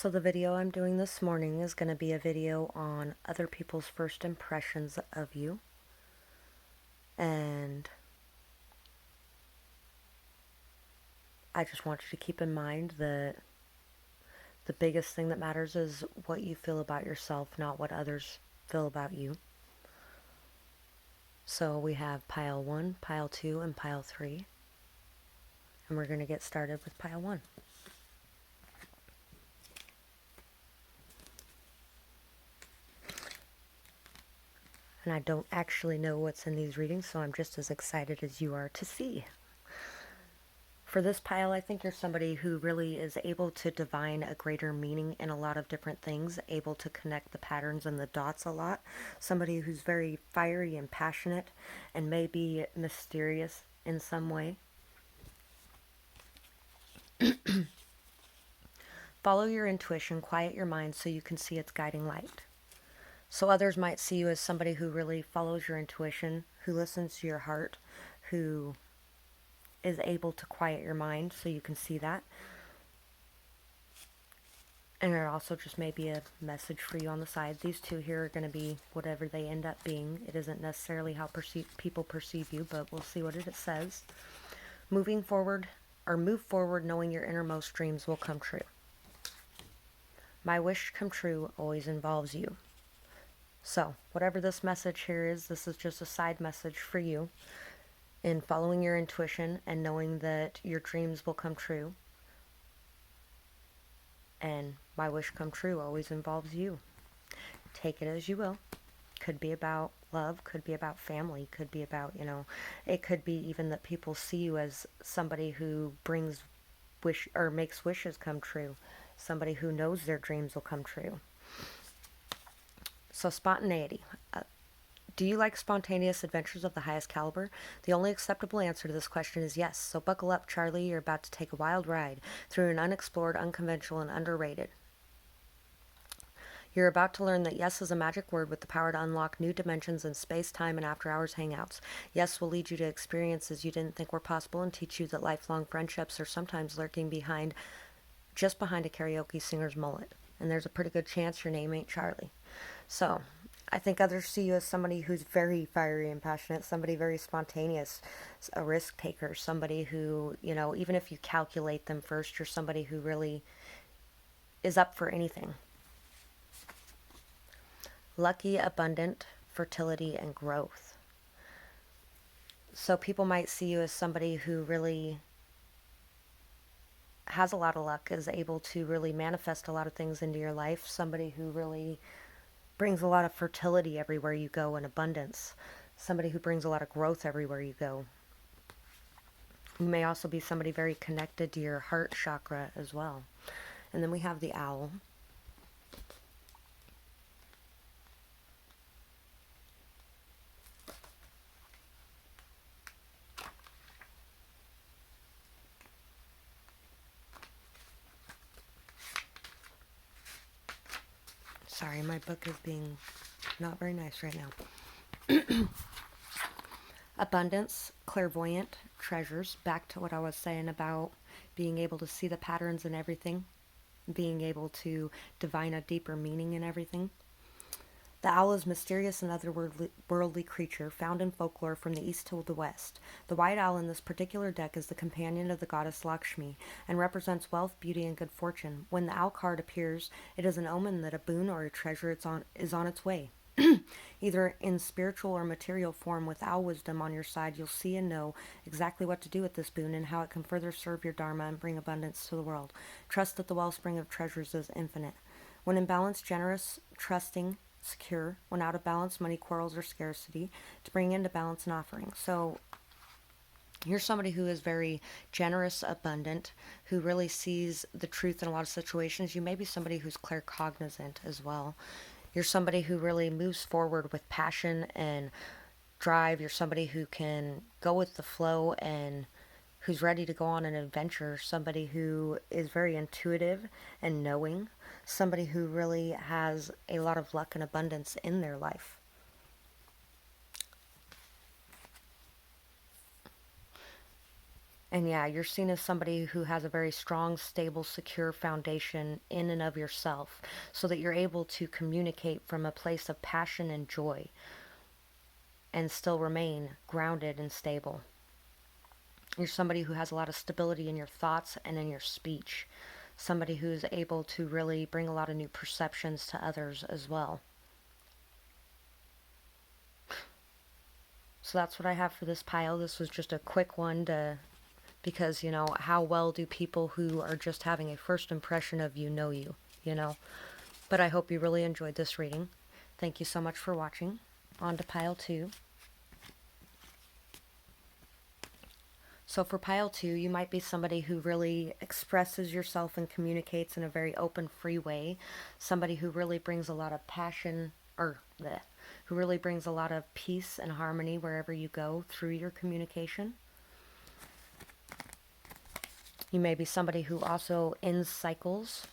So the video I'm doing this morning is going to be a video on other people's first impressions of you. And I just want you to keep in mind that the biggest thing that matters is what you feel about yourself, not what others feel about you. So we have pile 1, pile 2, and pile 3. And we're going to get started with pile 1. And I don't actually know what's in these readings, so I'm just as excited as you are to see. For this pile, I think you're somebody who really is able to divine a greater meaning in a lot of different things, able to connect the patterns and the dots a lot. Somebody who's very fiery and passionate and maybe mysterious in some way. Follow your intuition, quiet your mind so you can see its guiding light. So others might see you as somebody who really follows your intuition, who listens to your heart, who is able to quiet your mind so you can see that. And it also just may be a message for you on the side. These two here are going to be whatever they end up being. It isn't necessarily how people perceive you, but we'll see what it says. Move forward knowing your innermost dreams will come true. My wish come true always involves you. So, whatever this message here is, this is just a side message for you in following your intuition and knowing that your dreams will come true. And my wish come true always involves you. Take it as you will. Could be about love, could be about family, could be about, it could be even that people see you as somebody who brings wish or makes wishes come true. Somebody who knows their dreams will come true. So spontaneity. Do you like spontaneous adventures of the highest caliber? The only acceptable answer to this question is yes. So buckle up, Charlie. You're about to take a wild ride through an unexplored, unconventional, and underrated. You're about to learn that yes is a magic word with the power to unlock new dimensions in space, time, and after-hours hangouts. Yes will lead you to experiences you didn't think were possible and teach you that lifelong friendships are sometimes lurking just behind a karaoke singer's mullet. And there's a pretty good chance your name ain't Charlie. So, I think others see you as somebody who's very fiery and passionate, somebody very spontaneous, a risk taker, somebody who, even if you calculate them first, you're somebody who really is up for anything. Lucky, abundant, fertility, and growth. So people might see you as somebody who really has a lot of luck, is able to really manifest a lot of things into your life, somebody who really brings a lot of fertility everywhere you go and abundance, somebody who brings a lot of growth everywhere you go. You may also be somebody very connected to your heart chakra as well. And then we have the owl. Sorry, my book is being not very nice right now. Abundance, clairvoyant, treasures. Back to what I was saying about being able to see the patterns in everything, being able to divine a deeper meaning in everything. The owl is a mysterious and otherworldly creature found in folklore from the east to the west. The white owl in this particular deck is the companion of the goddess Lakshmi and represents wealth, beauty, and good fortune. When the owl card appears, it is an omen that a boon or a treasure is on its way. Either in spiritual or material form. With owl wisdom on your side, you'll see and know exactly what to do with this boon and how it can further serve your dharma and bring abundance to the world. Trust that the wellspring of treasures is infinite. When in balance, generous, trusting, secure. When out of balance, money, quarrels, or scarcity, to bring into balance an offering. So you're somebody who is very generous, abundant, who really sees the truth in a lot of situations. You may be somebody who's claircognizant as well. You're somebody who really moves forward with passion and drive. You're somebody who can go with the flow and who's ready to go on an adventure. Somebody who is very intuitive and knowing. Somebody who really has a lot of luck and abundance in their life. And yeah, you're seen as somebody who has a very strong, stable, secure foundation in and of yourself, so that you're able to communicate from a place of passion and joy and still remain grounded and stable. You're somebody who has a lot of stability in your thoughts and in your speech. Somebody who's able to really bring a lot of new perceptions to others as well. So that's what I have for this pile. This was just a quick one to, because, how well do people who are just having a first impression of you know you, you know? But I hope you really enjoyed this reading. Thank you so much for watching. On to pile 2. So for pile 2, you might be somebody who really expresses yourself and communicates in a very open, free way. Somebody who really brings a lot of passion, or bleh, who really brings a lot of peace and harmony wherever you go through your communication. You may be somebody who also ends cycles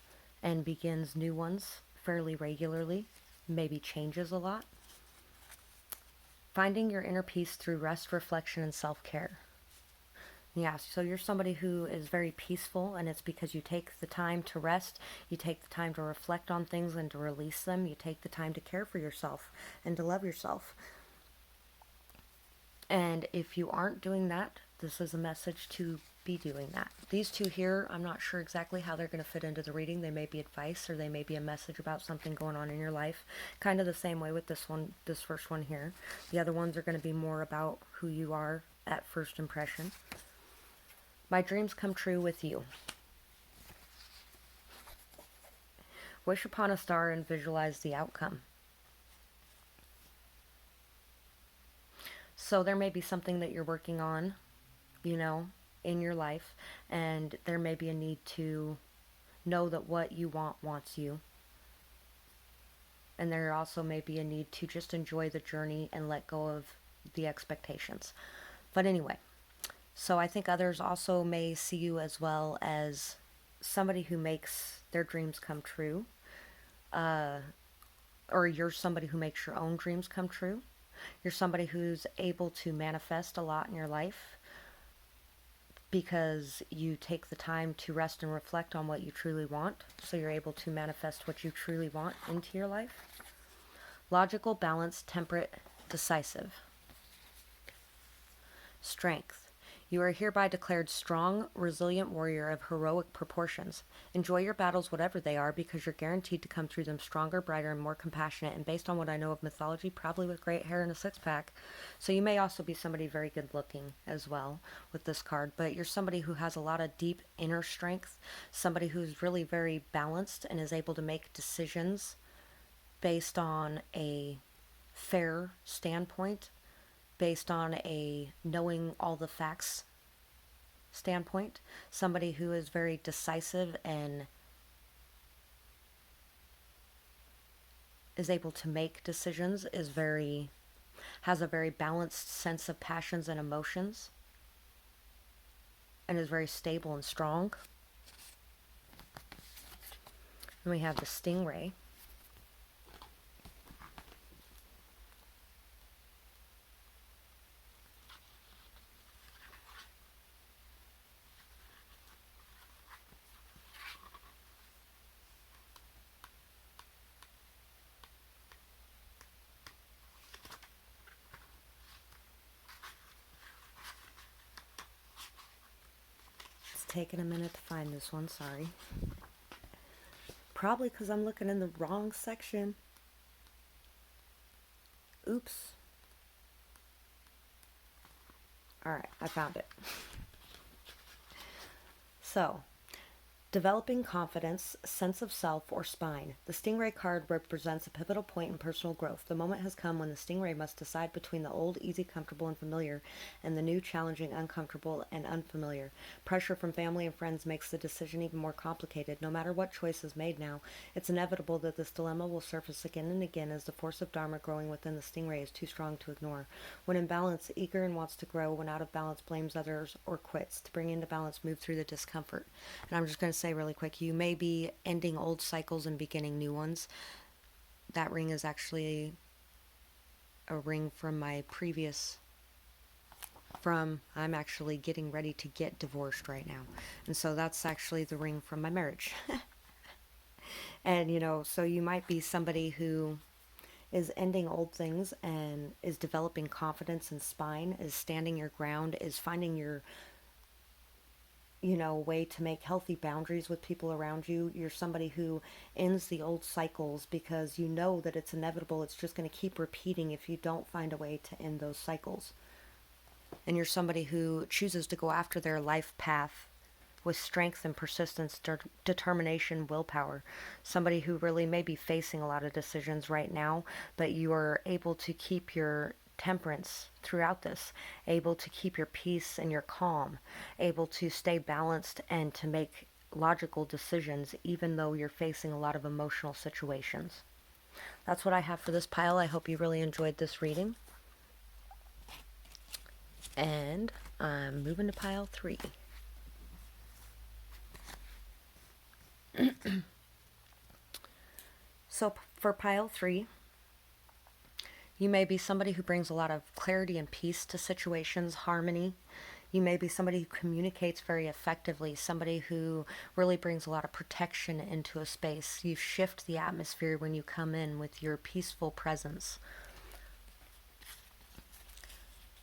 and begins new ones fairly regularly, maybe changes a lot. Finding your inner peace through rest, reflection, and self-care. Yeah, so you're somebody who is very peaceful, and it's because you take the time to rest, you take the time to reflect on things and to release them, you take the time to care for yourself and to love yourself. And if you aren't doing that, this is a message to be doing that. These two here, I'm not sure exactly how they're going to fit into the reading. They may be advice, or they may be a message about something going on in your life. Kind of the same way with this one, this first one here. The other ones are going to be more about who you are at first impression. My dreams come true with you. Wish upon a star and visualize the outcome. So there may be something that you're working on, in your life, and there may be a need to know that what you want wants you. And there also may be a need to just enjoy the journey and let go of the expectations. But anyway, so I think others also may see you as well as somebody who makes their dreams come true, or you're somebody who makes your own dreams come true. You're somebody who's able to manifest a lot in your life because you take the time to rest and reflect on what you truly want, so you're able to manifest what you truly want into your life. Logical, balanced, temperate, decisive. Strength. You are hereby declared strong, resilient warrior of heroic proportions. Enjoy your battles, whatever they are, because you're guaranteed to come through them stronger, brighter, and more compassionate, and based on what I know of mythology, probably with great hair and a six-pack. So you may also be somebody very good-looking as well with this card, but you're somebody who has a lot of deep inner strength, somebody who's really very balanced and is able to make decisions based on a fair standpoint, based on a knowing all the facts standpoint. Somebody who is very decisive and is able to make decisions, has a very balanced sense of passions and emotions, and is very stable and strong. And we have the Stingray. It's taken a minute to find this one, sorry. Probably because I'm looking in the wrong section. Oops. Alright, I found it. So, developing confidence, sense of self, or spine. The Stingray card represents a pivotal point in personal growth. The moment has come when the Stingray must decide between the old, easy, comfortable, and familiar, and the new, challenging, uncomfortable, and unfamiliar. Pressure from family and friends makes the decision even more complicated. No matter what choice is made now, it's inevitable that this dilemma will surface again and again as the force of Dharma growing within the Stingray is too strong to ignore. When in balance, eager and wants to grow. When out of balance, blames others or quits. To bring into balance, move through the discomfort. And I'm just going to say really quick, you may be ending old cycles and beginning new ones. That ring is actually a ring from my previous from I'm actually getting ready to get divorced right now. And so that's actually the ring from my marriage. And, so you might be somebody who is ending old things and is developing confidence and spine, is standing your ground, is finding your, way to make healthy boundaries with people around you. You're somebody who ends the old cycles because you know that it's inevitable. It's just going to keep repeating if you don't find a way to end those cycles. And you're somebody who chooses to go after their life path with strength and persistence, determination, willpower. Somebody who really may be facing a lot of decisions right now, but you are able to keep your temperance throughout this, able to keep your peace and your calm, able to stay balanced and to make logical decisions even though you're facing a lot of emotional situations. That's what I have for this pile. I hope you really enjoyed this reading. And I'm moving to pile 3. So for pile 3, you may be somebody who brings a lot of clarity and peace to situations, harmony. You may be somebody who communicates very effectively, somebody who really brings a lot of protection into a space. You shift the atmosphere when you come in with your peaceful presence.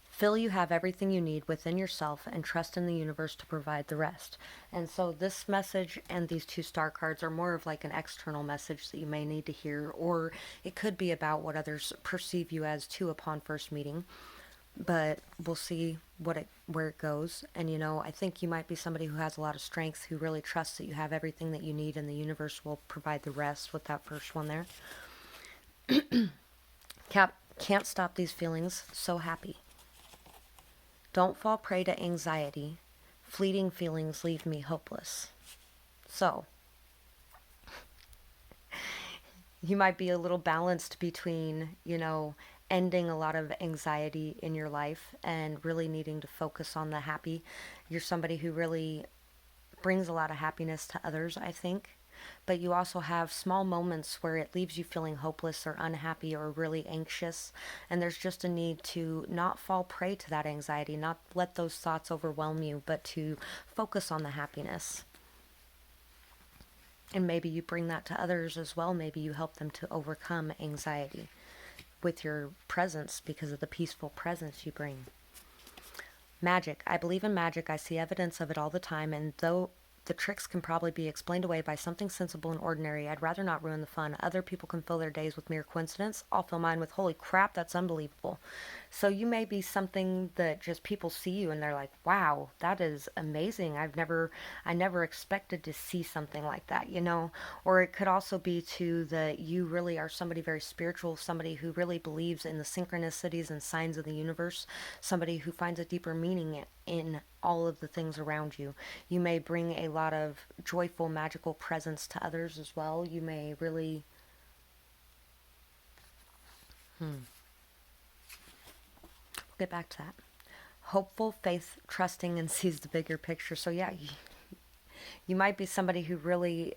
Feel you have everything you need within yourself and trust in the universe to provide the rest. And so this message and these 2 star cards are more of like an external message that you may need to hear, or it could be about what others perceive you as too upon first meeting. But we'll see where it goes. And I think you might be somebody who has a lot of strength, who really trusts that you have everything that you need and the universe will provide the rest with that first one there. Can't stop these feelings, so happy. Don't fall prey to anxiety. Fleeting feelings leave me hopeless. So, you might be a little balanced between, ending a lot of anxiety in your life and really needing to focus on the happy. You're somebody who really brings a lot of happiness to others, I think. But you also have small moments where it leaves you feeling hopeless or unhappy or really anxious. And there's just a need to not fall prey to that anxiety, not let those thoughts overwhelm you, but to focus on the happiness. And maybe you bring that to others as well. Maybe you help them to overcome anxiety with your presence because of the peaceful presence you bring. Magic. I believe in magic. I see evidence of it all the time, and though the tricks can probably be explained away by something sensible and ordinary, I'd rather not ruin the fun. Other people can fill their days with mere coincidence. I'll fill mine with holy crap, that's unbelievable. So you may be something that just people see you and they're like, wow, that is amazing. I never expected to see something like that, Or it could also be too that you really are somebody very spiritual, somebody who really believes in the synchronicities and signs of the universe, somebody who finds a deeper meaning in all of the things around you. You may bring a lot of joyful, magical presence to others as well. You may really get back to that. Hopeful, faith, trusting, and sees the bigger picture. So yeah, you might be somebody who really,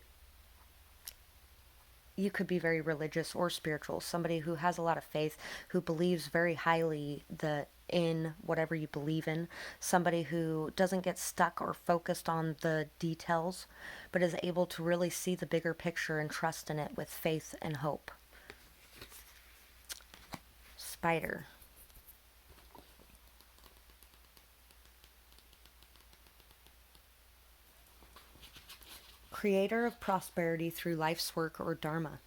you could be very religious or spiritual, somebody who has a lot of faith, who believes very highly in whatever you believe in, somebody who doesn't get stuck or focused on the details, but is able to really see the bigger picture and trust in it with faith and hope. Spider. Creator of prosperity through life's work or dharma.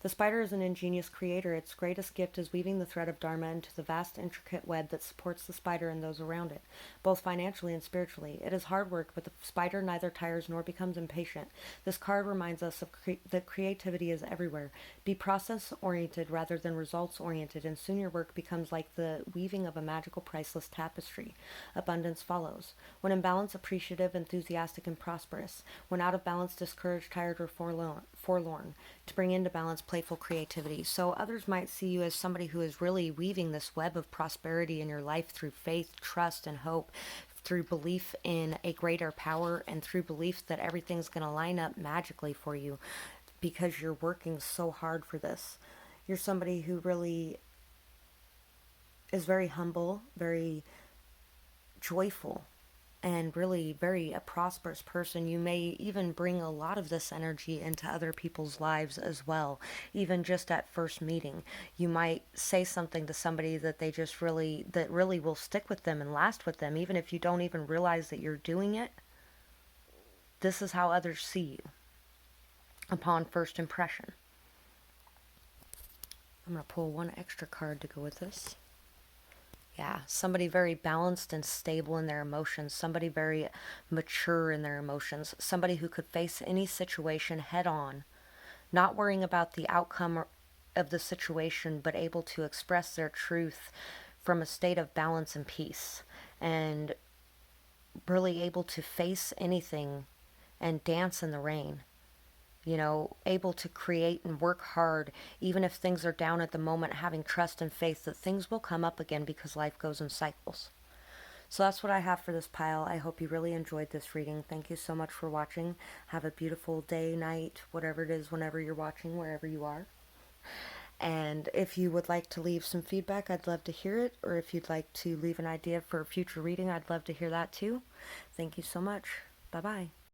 The spider is an ingenious creator. Its greatest gift is weaving the thread of dharma into the vast, intricate web that supports the spider and those around it, both financially and spiritually. It is hard work, but the spider neither tires nor becomes impatient. This card reminds us of that creativity is everywhere. Be process-oriented rather than results-oriented, and soon your work becomes like the weaving of a magical, priceless tapestry. Abundance follows. When in balance, appreciative, enthusiastic, and prosperous. When out of balance, discouraged, tired, or forlorn. To bring into balance, playful creativity. So others might see you as somebody who is really weaving this web of prosperity in your life through faith, trust, and hope, through belief in a greater power, and through belief that everything's going to line up magically for you because you're working so hard for this. You're somebody who really is very humble, very joyful and really very a prosperous person. You may even bring a lot of this energy into other people's lives as well. Even just at first meeting, you might say something to somebody that they just really, that really will stick with them and last with them, even if you don't even realize that you're doing it. This is how others see you upon first impression. I'm going to pull one extra card to go with this. Yeah, somebody very balanced and stable in their emotions, somebody very mature in their emotions, somebody who could face any situation head on, not worrying about the outcome of the situation, but able to express their truth from a state of balance and peace, and really able to face anything and dance in the rain. You know, able to create and work hard, even if things are down at the moment, having trust and faith that things will come up again because life goes in cycles. So that's what I have for this pile. I hope you really enjoyed this reading. Thank you so much for watching. Have a beautiful day, night, whatever it is, whenever you're watching, wherever you are. And if you would like to leave some feedback, I'd love to hear it. Or if you'd like to leave an idea for a future reading, I'd love to hear that too. Thank you so much. Bye-bye.